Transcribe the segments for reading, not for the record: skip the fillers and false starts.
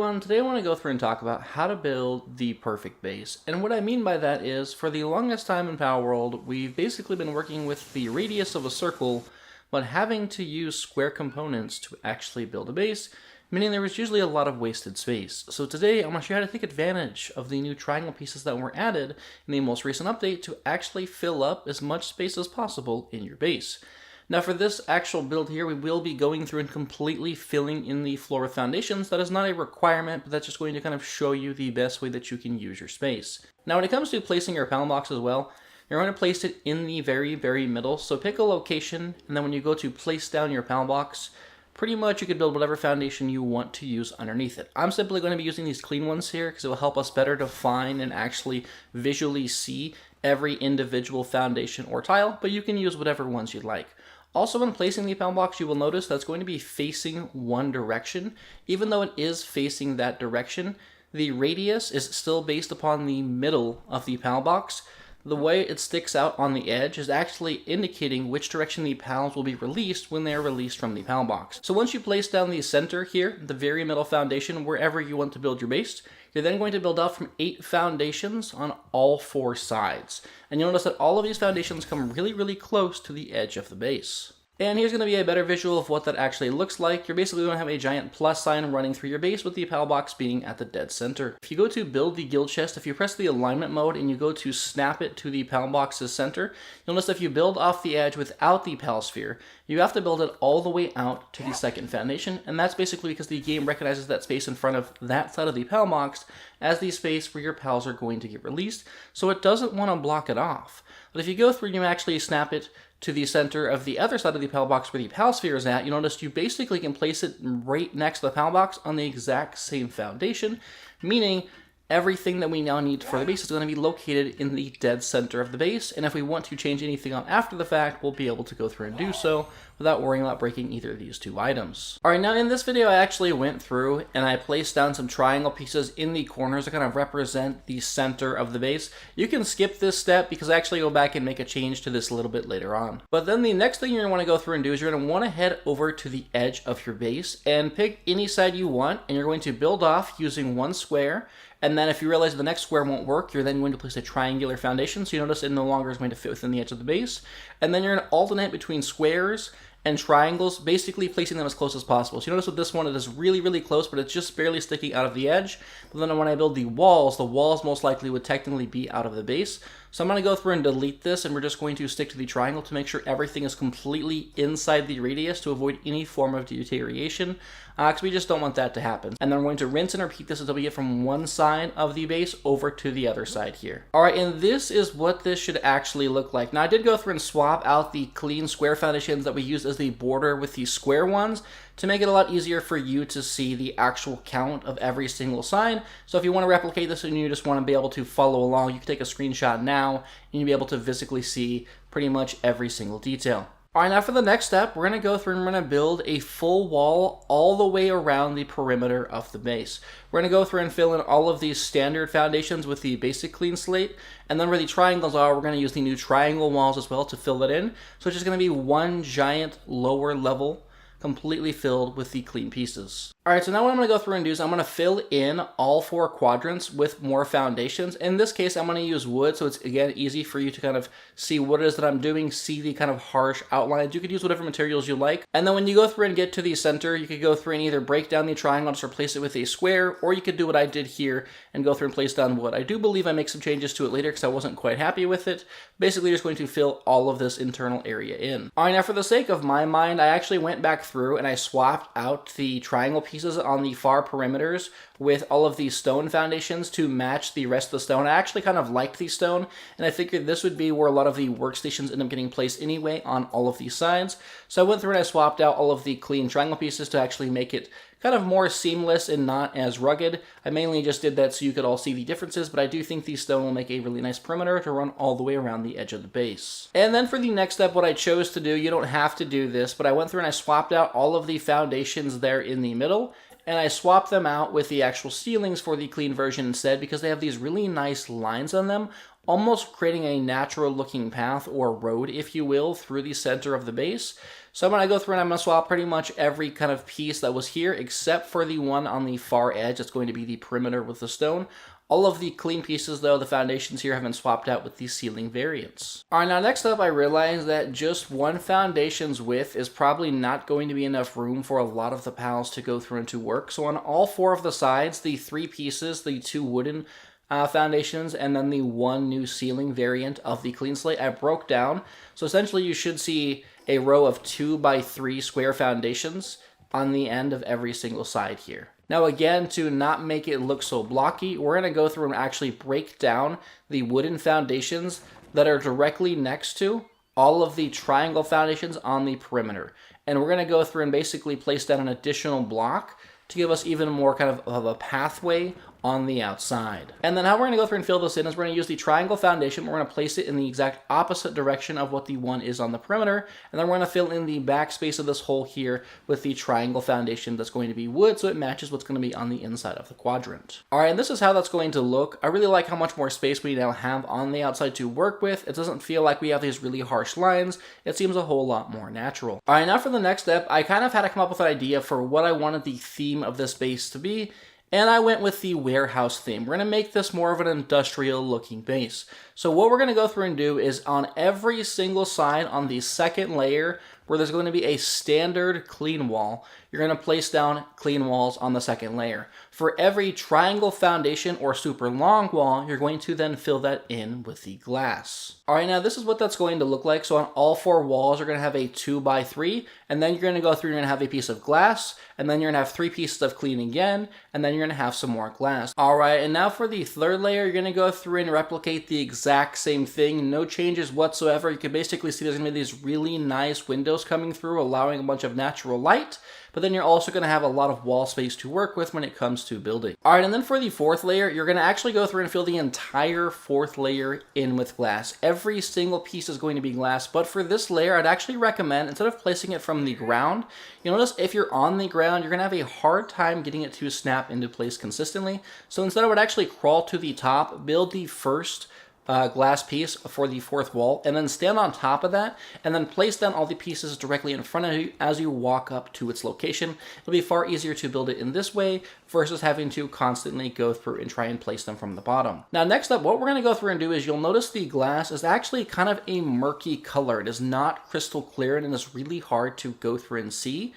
everyone, today I want to go through and talk about how to build the perfect base. And what I mean by that is, for the longest time in Palworld, we've basically been working with the radius of a circle, but having to use square components to actually build a base, meaning there was usually a lot of wasted space. So today I'm going to show you how to take advantage of the new triangle pieces that were added in the most recent update to actually fill up as much space as possible in your base. Now for this actual build here, we will be going through and completely filling in the floor with foundations. That is not a requirement, but that's just going to kind of show you the best way that you can use your space. Now when it comes to placing your panel box as well, you're going to place it in the very middle. So pick a location, and then when you go to place down your panel box, pretty much you can build whatever foundation you want to use underneath it. I'm simply going to be using these clean ones here because it will help us better define and actually visually see every individual foundation or tile, but you can use whatever ones you'd like. Also, when placing the panel box, you will notice that's going to be facing one direction. Even though it is facing that direction, the radius is still based upon the middle of the panel box. The way it sticks out on the edge is actually indicating which direction the panels will be released when they are released from the panel box. So once you place down the center here, the very middle foundation, wherever you want to build your base, you're then going to build out from 8 foundations on all 4 sides. And you'll notice that all of these foundations come really close to the edge of the base. And here's going to be a better visual of what that actually looks like. You're basically going to have a giant plus sign running through your base with the panel box being at the dead center. If you go to build the guild chest, if you press the alignment mode and you go to snap it to the panel box's center, you'll notice if you build off the edge without the pal sphere, you have to build it all the way out to the second foundation, and that's basically because the game recognizes that space in front of that side of the panel box as the space where your pals are going to get released, so it doesn't want to block it off. But if you go through and you actually snap it to the center of the other side of the panel box where the pal sphere is at, you notice you basically can place it right next to the panel box on the exact same foundation, meaning everything that we now need for the base is going to be located in the dead center of the base, and if we want to change anything on after the fact, we'll be able to go through and do so without worrying about breaking either of these 2 items. Alright, now in this video I actually went through and I placed down some triangle pieces in the corners to kind of represent the center of the base. You can skip this step because I actually go back and make a change to this a little bit later on. But then the next thing you're going to want to go through and do is you're going to want to head over to the edge of your base and pick any side you want, and you're going to build off using 1 square. And then if you realize the next square won't work, you're then going to place a triangular foundation, so you notice it no longer is going to fit within the edge of the base. And then you're going to alternate between squares and triangles, basically placing them as close as possible. So you notice with this one, it is really close, but it's just barely sticking out of the edge. But then when I build the walls most likely would technically be out of the base. So I'm going to go through and delete this, and we're just going to stick to the triangle to make sure everything is completely inside the radius to avoid any form of deterioration, because we just don't want that to happen. And then we're going to rinse and repeat this until we get from one side of the base over to the other side here. Alright, and this is what this should actually look like. Now I did go through and swap out the clean square foundations that we used as the border with the square ones to make it a lot easier for you to see the actual count of every single side. So if you want to replicate this and you just want to be able to follow along, you can take a screenshot now and you'll be able to physically see pretty much every single detail. Alright, now for the next step, we're going to go through and we're going to build a full wall all the way around the perimeter of the base. We're going to go through and fill in all of these standard foundations with the basic clean slate, and then where the triangles are, we're going to use the new triangle walls as well to fill that in. So it's just going to be one giant lower level completely filled with the clean pieces. Alright, so now what I'm going to go through and do is I'm going to fill in all 4 quadrants with more foundations. In this case, I'm going to use wood, so it's, again, easy for you to kind of see what it is that I'm doing, see the kind of harsh outlines. You could use whatever materials you like. And then when you go through and get to the center, you could go through and either break down the triangle and just replace it with a square, or you could do what I did here and go through and place down wood. I do believe I make some changes to it later because I wasn't quite happy with it. Basically, just going to fill all of this internal area in. Alright, now for the sake of my mind, I actually went back through and I swapped out the triangle pieces on the far perimeters with all of these stone foundations to match the rest of the stone. I actually kind of liked the stone, and I figured this would be where a lot of the workstations end up getting placed anyway on all of these sides. So I went through and I swapped out all of the clean triangle pieces to actually make it kind of more seamless and not as rugged. I mainly just did that so you could all see the differences, but I do think the stone will make a really nice perimeter to run all the way around the edge of the base. And then for the next step, what I chose to do, you don't have to do this, but I went through and I swapped out all of the foundations there in the middle, and I swapped them out with the actual ceilings for the clean version instead because they have these really nice lines on them, almost creating a natural looking path or road, if you will, through the center of the base. So I'm going to go through and I'm going to swap pretty much every kind of piece that was here except for the one on the far edge. It's going to be the perimeter with the stone. All of the clean pieces, though, the foundations here have been swapped out with the ceiling variants. All right, now next up, I realized that just one foundation's width is probably not going to be enough room for a lot of the pals to go through and to work. So on all four of the sides, the three pieces, the two wooden foundations, and then the one new ceiling variant of the clean slate, I broke down. So essentially, you should see a row of 2 by 3 square foundations on the end of every single side here. Now again, to not make it look so blocky, we're going to go through and actually break down the wooden foundations that are directly next to all of the triangle foundations on the perimeter. And we're going to go through and basically place down an additional block to give us even more kind of a pathway on the outside. And then how we're going to go through and fill this in is we're going to use the triangle foundation. We're going to place it in the exact opposite direction of what the one is on the perimeter. And then we're going to fill in the back space of this hole here with the triangle foundation that's going to be wood, so it matches what's going to be on the inside of the quadrant. All right, and this is how that's going to look. I really like how much more space we now have on the outside to work with. It doesn't feel like we have these really harsh lines. It seems a whole lot more natural. All right, now for the next step, I kind of had to come up with an idea for what I wanted the theme of this base to be. And I went with the warehouse theme. We're going to make this more of an industrial looking base. So what we're going to go through and do is on every single side on the second layer where there's going to be a standard clean wall, you're going to place down clean walls on the second layer. For every triangle foundation or super long wall, you're going to then fill that in with the glass. All right, now this is what that's going to look like. So on all four walls, you're going to have a 2 by 3, and then you're going to go through and you're going to have a piece of glass, and then you're going to have 3 pieces of clean again, and then you're going to have some more glass. All right, and now for the third layer, you're going to go through and replicate the exact same thing. No changes whatsoever. You can basically see there's going to be these really nice windows coming through, allowing a bunch of natural light. But then you're also going to have a lot of wall space to work with when it comes to building. All right, and then for the fourth layer, you're going to actually go through and fill the entire fourth layer in with glass. Every single piece is going to be glass, but for this layer, I'd actually recommend, instead of placing it from the ground, you'll notice if you're on the ground, you're going to have a hard time getting it to snap into place consistently. So instead, I would actually crawl to the top, build the first glass piece for the fourth wall, and then stand on top of that, and then place down all the pieces directly in front of you as you walk up to its location. It'll be far easier to build it in this way versus having to constantly go through and try and place them from the bottom. Now next up, what we're going to go through and do is you'll notice the glass is actually kind of a murky color. It is not crystal clear and it's really hard to go through and see.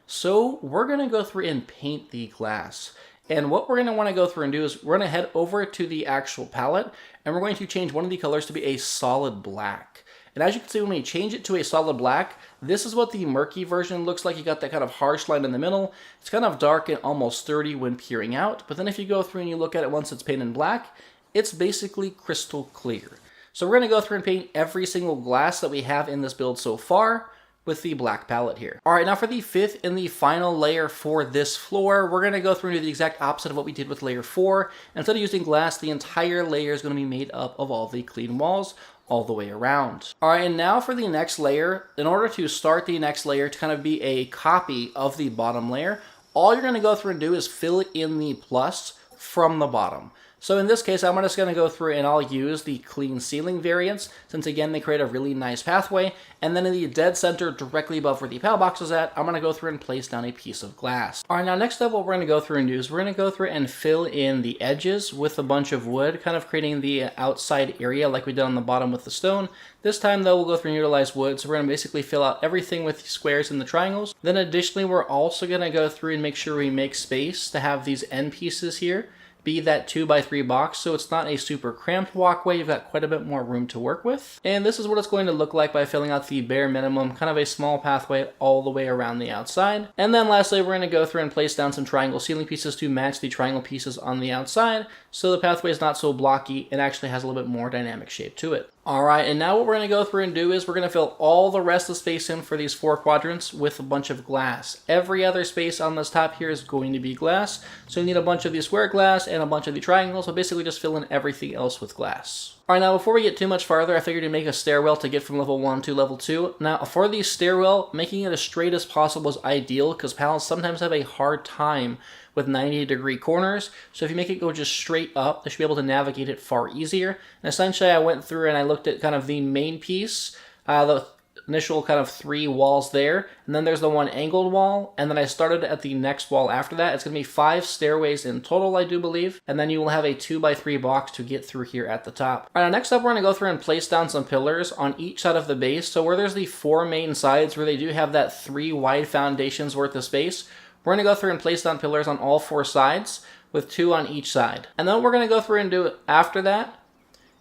So we're going to go through and paint the glass. And what we're going to want to go through and do is we're going to head over to the actual palette, and we're going to change one of the colors to be a solid black. And as you can see, when we change it to a solid black, this is what the murky version looks like. You got that kind of harsh line in the middle. It's kind of dark and almost sturdy when peering out. But then if you go through and you look at it once it's painted in black, it's basically crystal clear. So we're going to go through and paint every single glass that we have in this build so far with the black palette here. All right, now for the fifth and the final layer for this floor, we're going to go through and do the exact opposite of what we did with layer 4. Instead of using glass, the entire layer is going to be made up of all the clean walls all the way around. All right, and now for the next layer, in order to start the next layer to kind of be a copy of the bottom layer, all you're going to go through and do is fill in the plus from the bottom. So in this case, I'm just going to go through and I'll use the clean ceiling variants, since again, they create a really nice pathway. And then in the dead center, directly above where the pal box is at, I'm going to go through and place down a piece of glass. All right, now next up, what we're going to go through and do is we're going to go through and fill in the edges with a bunch of wood, kind of creating the outside area like we did on the bottom with the stone. This time though, we'll go through and utilize wood. So we're going to basically fill out everything with the squares and the triangles. Then additionally, we're also going to go through and make sure we make space to have these end pieces here be that 2 by 3 box, so it's not a super cramped walkway. You've got quite a bit more room to work with. And this is what it's going to look like by filling out the bare minimum, kind of a small pathway all the way around the outside. And then lastly, we're going to go through and place down some triangle ceiling pieces to match the triangle pieces on the outside, so the pathway is not so blocky and actually has a little bit more dynamic shape to it. All right, and now what we're going to go through and do is we're going to fill all the rest of the space in for these 4 quadrants with a bunch of glass. Every other space on this top here is going to be glass, so you need a bunch of the square glass and a bunch of the triangles, so basically just fill in everything else with glass. All right, now before we get too much farther, I figured to make a stairwell to get from level 1 to level 2. Now for the stairwell, making it as straight as possible is ideal because pals sometimes have a hard time with 90-degree corners. So if you make it go just straight up, they should be able to navigate it far easier. And essentially I went through and I looked at kind of the main piece, the initial kind of 3 walls there, and then there's the one angled wall, and then I started at the next wall after that. It's going to be 5 stairways in total, I do believe, and then you will have a 2x3 box to get through here at the top. All right, now next up, we're going to go through and place down some pillars on each side of the base. So where there's the 4 main sides where they do have that 3 wide foundations worth of space, we're going to go through and place down pillars on all 4 sides with 2 on each side. And then what we're going to go through and do after that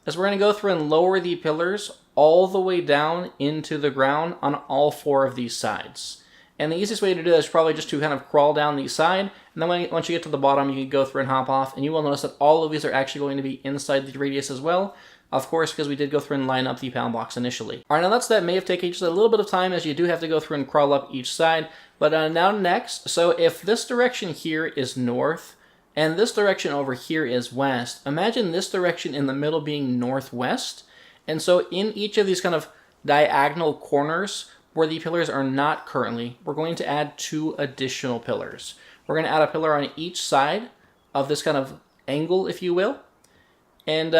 is we're going to go through and lower the pillars all the way down into the ground on all 4 of these sides. And the easiest way to do that is probably just to kind of crawl down the side, and then once you get to the bottom, you can go through and hop off, and you will notice that all of these are actually going to be inside the radius as well, of course, because we did go through and line up the pound blocks initially. All right, now that may have taken just a little bit of time, as you do have to go through and crawl up each side, but now next, so if this direction here is north, and this direction over here is west, imagine this direction in the middle being northwest. And so in each of these kind of diagonal corners where the pillars are not currently, we're going to add 2 additional pillars. We're going to add a pillar on each side of this kind of angle, if you will. And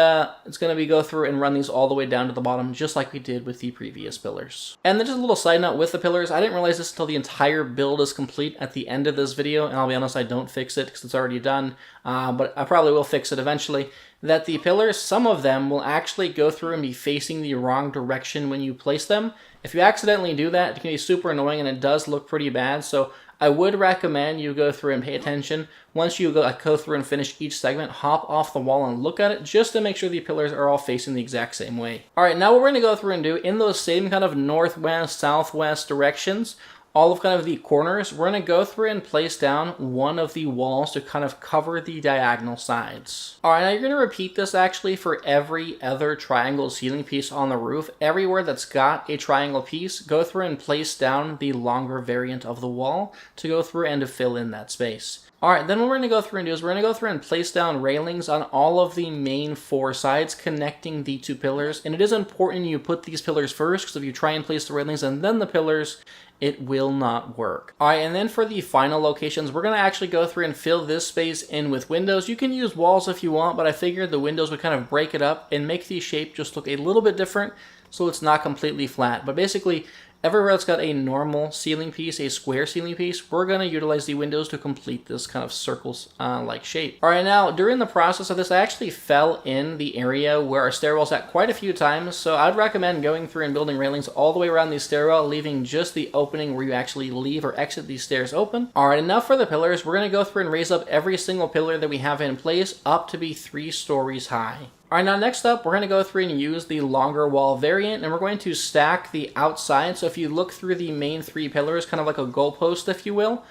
it's going to be go through and run these all the way down to the bottom, just like we did with the previous pillars. And then just a little side note with the pillars, I didn't realize this until the entire build is complete at the end of this video, and I'll be honest, I don't fix it because it's already done, but I probably will fix it eventually, that the pillars, some of them will actually go through and be facing the wrong direction when you place them. If you accidentally do that, it can be super annoying and it does look pretty bad, so I would recommend you go through and pay attention. Once you go through and finish each segment, hop off the wall and look at it just to make sure the pillars are all facing the exact same way. All right, now what we're going to go through and do in those same kind of northwest, southwest directions, all of kind of the corners, we're going to go through and place down one of the walls to kind of cover the diagonal sides. All right, now you're going to repeat this actually for every other triangle ceiling piece on the roof. Everywhere that's got a triangle piece, go through and place down the longer variant of the wall to go through and to fill in that space. All right, then what we're going to go through and do is we're going to go through and place down railings on all of the main 4 sides connecting the 2 pillars. And it is important you put these pillars first, because if you try and place the railings and then the pillars, it will not work. All right, and then for the final locations, we're going to actually go through and fill this space in with windows. You can use walls if you want, but I figured the windows would kind of break it up and make the shape just look a little bit different so it's not completely flat. But basically, everywhere that's got a normal ceiling piece, a square ceiling piece, we're going to utilize the windows to complete this kind of circles-like shape. All right, now, during the process of this, I actually fell in the area where our stairwell's at quite a few times, so I'd recommend going through and building railings all the way around the stairwell, leaving just the opening where you actually leave or exit these stairs open. All right, enough for the pillars. We're going to go through and raise up every single pillar that we have in place up to be 3 stories high. All right, now next up, we're going to go through and use the longer wall variant, and we're going to stack the outside. So if you look through the main 3 pillars, kind of like a goalpost, if you will,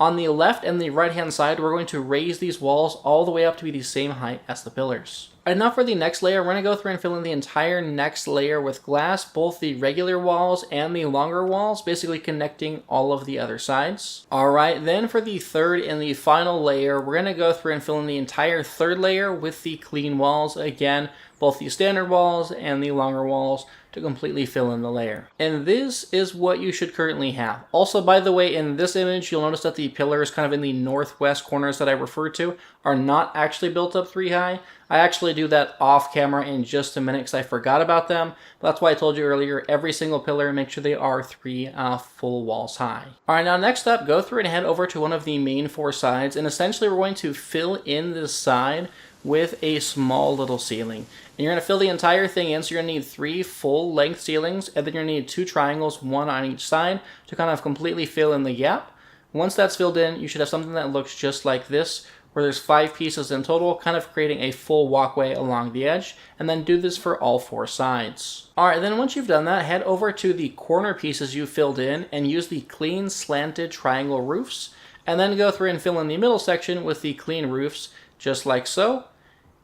on the left and the right-hand side, we're going to raise these walls all the way up to be the same height as the pillars. All right, now for the next layer, we're going to go through and fill in the entire next layer with glass, both the regular walls and the longer walls, basically connecting all of the other sides. All right, then for the third and the final layer, we're going to go through and fill in the entire 3rd layer with the clean walls. Again, both the standard walls and the longer walls to completely fill in the layer. And this is what you should currently have. Also, by the way, in this image, you'll notice that the pillars kind of in the northwest corners that I referred to are not actually built up 3 high. I actually do that off camera in just a minute because I forgot about them. But that's why I told you earlier, every single pillar, make sure they are 3 full walls high. All right, now next up, go through and head over to one of the main 4 sides. And essentially, we're going to fill in this side with a small little ceiling. And you're going to fill the entire thing in, so you're going to need 3 full-length ceilings, and then you're going to need 2 triangles, 1 on each side, to kind of completely fill in the gap. Once that's filled in, you should have something that looks just like this, where there's 5 pieces in total, kind of creating a full walkway along the edge, and then do this for all 4 sides. All right, then once you've done that, head over to the corner pieces you filled in, and use the clean slanted triangle roofs, and then go through and fill in the middle section with the clean roofs, just like so.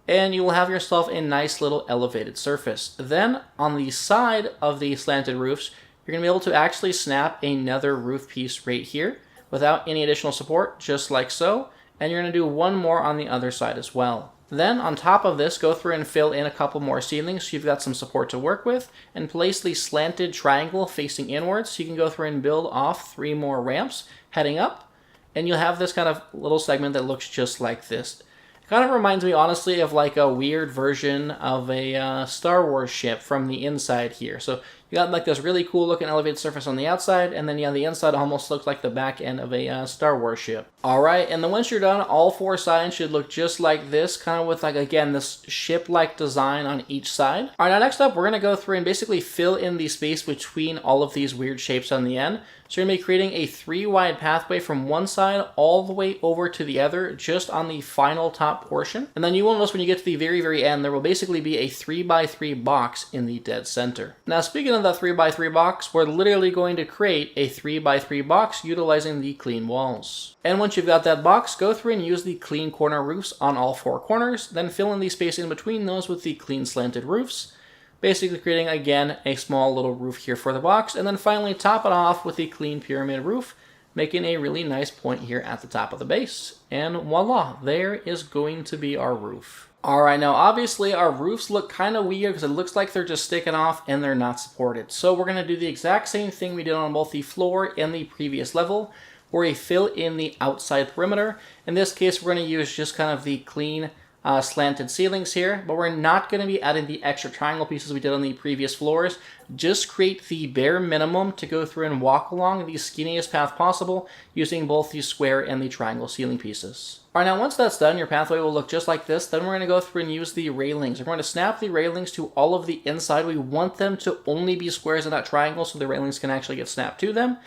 And you will have yourself a nice little elevated surface. Then, on the side of the slanted roofs, you're going to be able to actually snap another roof piece right here without any additional support, just like so. And you're going to do 1 more on the other side as well. Then, on top of this, go through and fill in a couple more ceilings so you've got some support to work with, and place the slanted triangle facing inwards so you can go through and build off 3 more ramps heading up. And you'll have this kind of little segment that looks just like this. Kind of reminds me, honestly, of like a weird version of a Star Wars ship from the inside here. So You got like this really cool looking elevated surface on the outside, and then yeah, the inside almost looks like the back end of a Star Wars ship. Alright, and then once you're done, all four sides should look just like this, kind of with like, again, this ship-like design on each side. Alright, now next up, we're going to go through and basically fill in the space between all of these weird shapes on the end. So you're going to be creating a 3-wide pathway from one side all the way over to the other, just on the final top portion. And then you will notice when you get to the very, very end, there will basically be a 3x3 box in the dead center. Now, speaking of that 3x3 box, we're literally going to create a 3x3 box utilizing the clean walls. And once you've got that box, go through and use the clean corner roofs on all four corners, then fill in the space in between those with the clean slanted roofs. Basically creating, again, a small little roof here for the box, and then finally top it off with the clean pyramid roof, making a really nice point here at the top of the base. And voila, there is going to be our roof. Alright, now obviously our roofs look kind of weird because it looks like they're just sticking off and they're not supported. So we're going to do the exact same thing we did on both the floor and the previous level, where we fill in the outside perimeter. In this case, we're going to use just kind of the clean slanted ceilings here, but we're not going to be adding the extra triangle pieces we did on the previous floors. Just create the bare minimum to go through and walk along the skinniest path possible using both the square and the triangle ceiling pieces. Alright, now once that's done, your pathway will look just like this. Then we're going to go through and use the railings. We're going to snap the railings to all of the inside. We want them to only be squares and not triangles so the railings can actually get snapped to them.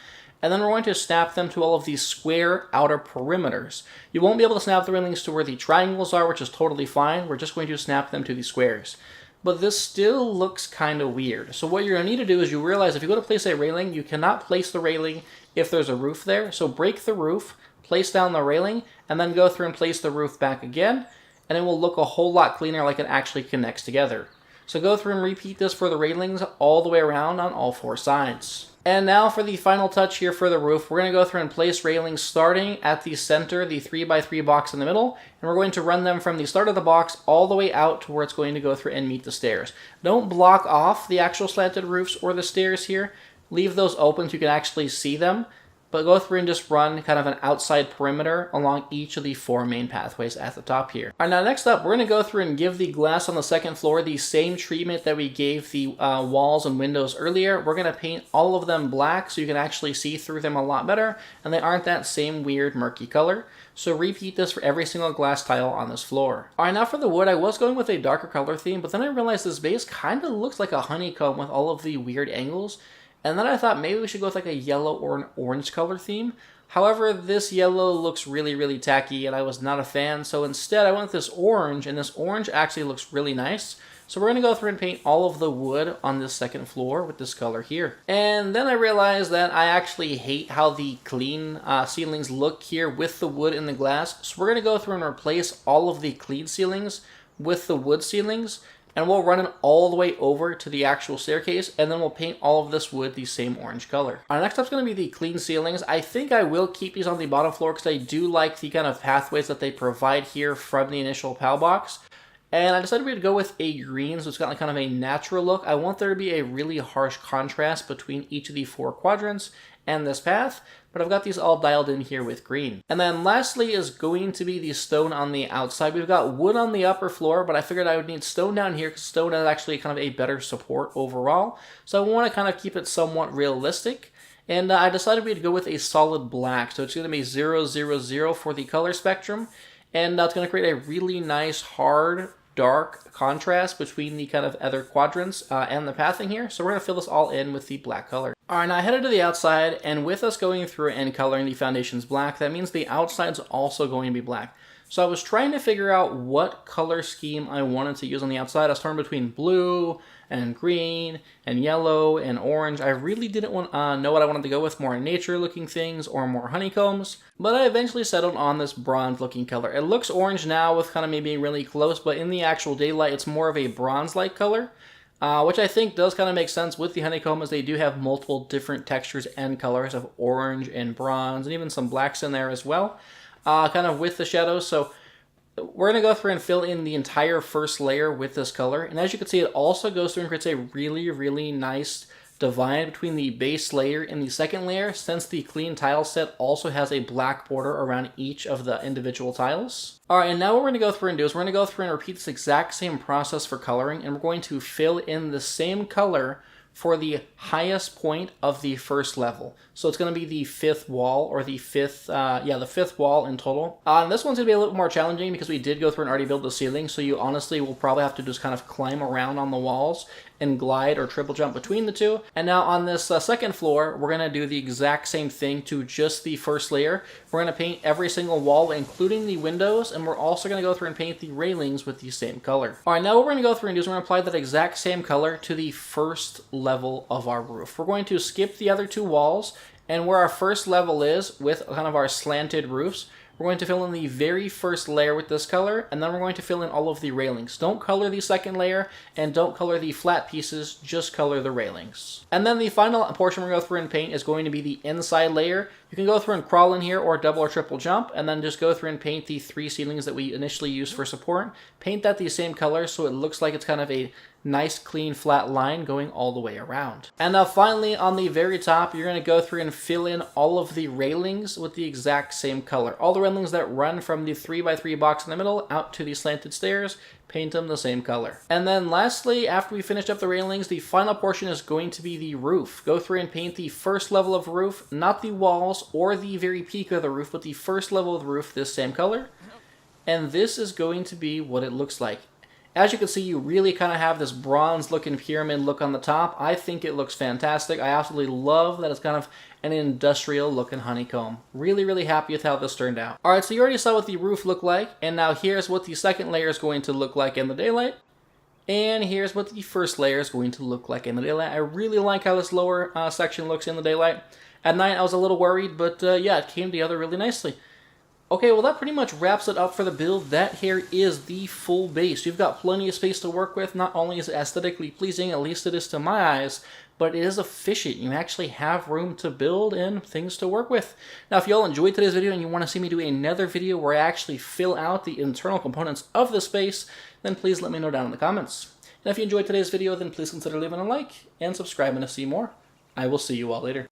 And then we're going to snap them to all of these square outer perimeters. You won't be able to snap the railings to where the triangles are, which is totally fine. We're just going to snap them to the squares. But this still looks kind of weird. So what you're going to need to do is you realize if you go to place a railing, you cannot place the railing if there's a roof there. So break the roof, place down the railing, and then go through and place the roof back again. And it will look a whole lot cleaner, like it actually connects together. So go through and repeat this for the railings all the way around on all four sides. And now for the final touch here for the roof, we're going to go through and place railings starting at the center, the 3x3 box in the middle, and we're going to run them from the start of the box all the way out to where it's going to go through and meet the stairs. Don't block off the actual slanted roofs or the stairs here. Leave those open so you can actually see them, but go through and just run kind of an outside perimeter along each of the four main pathways at the top here. Alright, now next up, we're going to go through and give the glass on the second floor the same treatment that we gave the walls and windows earlier. We're going to paint all of them black so you can actually see through them a lot better, and they aren't that same weird murky color. So repeat this for every single glass tile on this floor. Alright, now for the wood, I was going with a darker color theme, but then I realized this base kind of looks like a honeycomb with all of the weird angles. And then I thought maybe we should go with like a yellow or an orange color theme. However, this yellow looks really, really tacky and I was not a fan. So instead I went with this orange, and this orange actually looks really nice. So we're going to go through and paint all of the wood on this second floor with this color here. And then I realized that I actually hate how the clean ceilings look here with the wood in the glass. So we're going to go through and replace all of the clean ceilings with the wood ceilings. And we'll run it all the way over to the actual staircase, and then we'll paint all of this wood the same orange color. Our next up's going to be the clean ceilings. I think I will keep these on the bottom floor because I do like the kind of pathways that they provide here from the initial PAL box. And I decided we'd go with a green, so it's got like kind of a natural look. I want there to be a really harsh contrast between each of the four quadrants and this path, but I've got these all dialed in here with green. And then lastly is going to be the stone on the outside. We've got wood on the upper floor, but I figured I would need stone down here because stone is actually kind of a better support overall. So I want to kind of keep it somewhat realistic. And I decided we'd go with a solid black. So it's going to be 0, 0, 0 for the color spectrum. And that's going to create a really nice, hard, dark contrast between the kind of other quadrants and the pathing here. So we're going to fill this all in with the black color. Alright, now I headed to the outside, and with us going through and coloring the foundations black, that means the outside's also going to be black. So I was trying to figure out what color scheme I wanted to use on the outside. I was torn between blue and green and yellow and orange. I really didn't know what I wanted to go with, more nature looking things or more honeycombs, but I eventually settled on this bronze looking color. It looks orange now with kind of me being really close, but in the actual daylight it's more of a bronze like color. Which I think does kind of make sense with the honeycomb, as they do have multiple different textures and colors of orange and bronze and even some blacks in there as well, kind of with the shadows. So we're going to go through and fill in the entire first layer with this color. And as you can see, it also goes through and creates a really, really nice divide between the base layer and the second layer, since the clean tile set also has a black border around each of the individual tiles. Alright, and now what we're going to go through and do is we're going to go through and repeat this exact same process for coloring, and we're going to fill in the same color for the highest point of the first level. So it's going to be the fifth wall, or the fifth, the fifth wall in total. And this one's going to be a little bit more challenging because we did go through and already build the ceiling, so you honestly will probably have to just kind of climb around on the walls and glide or triple jump between the two. And now on this second floor, we're going to do the exact same thing to just the first layer. We're going to paint every single wall, including the windows, and we're also going to go through and paint the railings with the same color. All right, now what we're going to go through and do is we're going to apply that exact same color to the first level of our roof. We're going to skip the other two walls, and where our first level is with kind of our slanted roofs, we're going to fill in the very first layer with this color, and then we're going to fill in all of the railings. Don't color the second layer, and don't color the flat pieces, just color the railings. And then the final portion we're going to go through and paint is going to be the inside layer. You can go through and crawl in here or double or triple jump, and then just go through and paint the three ceilings that we initially used for support. Paint that the same color so it looks like it's kind of a nice clean flat line going all the way around. And now finally on the very top, you're going to go through and fill in all of the railings with the exact same color. All the railings that run from the 3x3 box in the middle out to the slanted stairs, paint them the same color. And then lastly, after we finished up the railings, the final portion is going to be the roof. Go through and paint the first level of roof, not the walls or the very peak of the roof, but the first level of the roof this same color. And this is going to be what it looks like. As you can see, you really kind of have this bronze looking pyramid look on the top. I think it looks fantastic. I absolutely love that it's kind of an industrial looking honeycomb. Really, really happy with how this turned out. Alright, so you already saw what the roof looked like, and now here's what the second layer is going to look like in the daylight. And here's what the first layer is going to look like in the daylight. I really like how this lower section looks in the daylight. At night I was a little worried, but yeah, it came together really nicely. Okay, well that pretty much wraps it up for the build. That here is the full base. You've got plenty of space to work with. Not only is it aesthetically pleasing, at least it is to my eyes, but it is efficient. You actually have room to build and things to work with. Now, if you all enjoyed today's video and you want to see me do another video where I actually fill out the internal components of the space, then please let me know down in the comments. And if you enjoyed today's video, then please consider leaving a like and subscribing to see more. I will see you all later.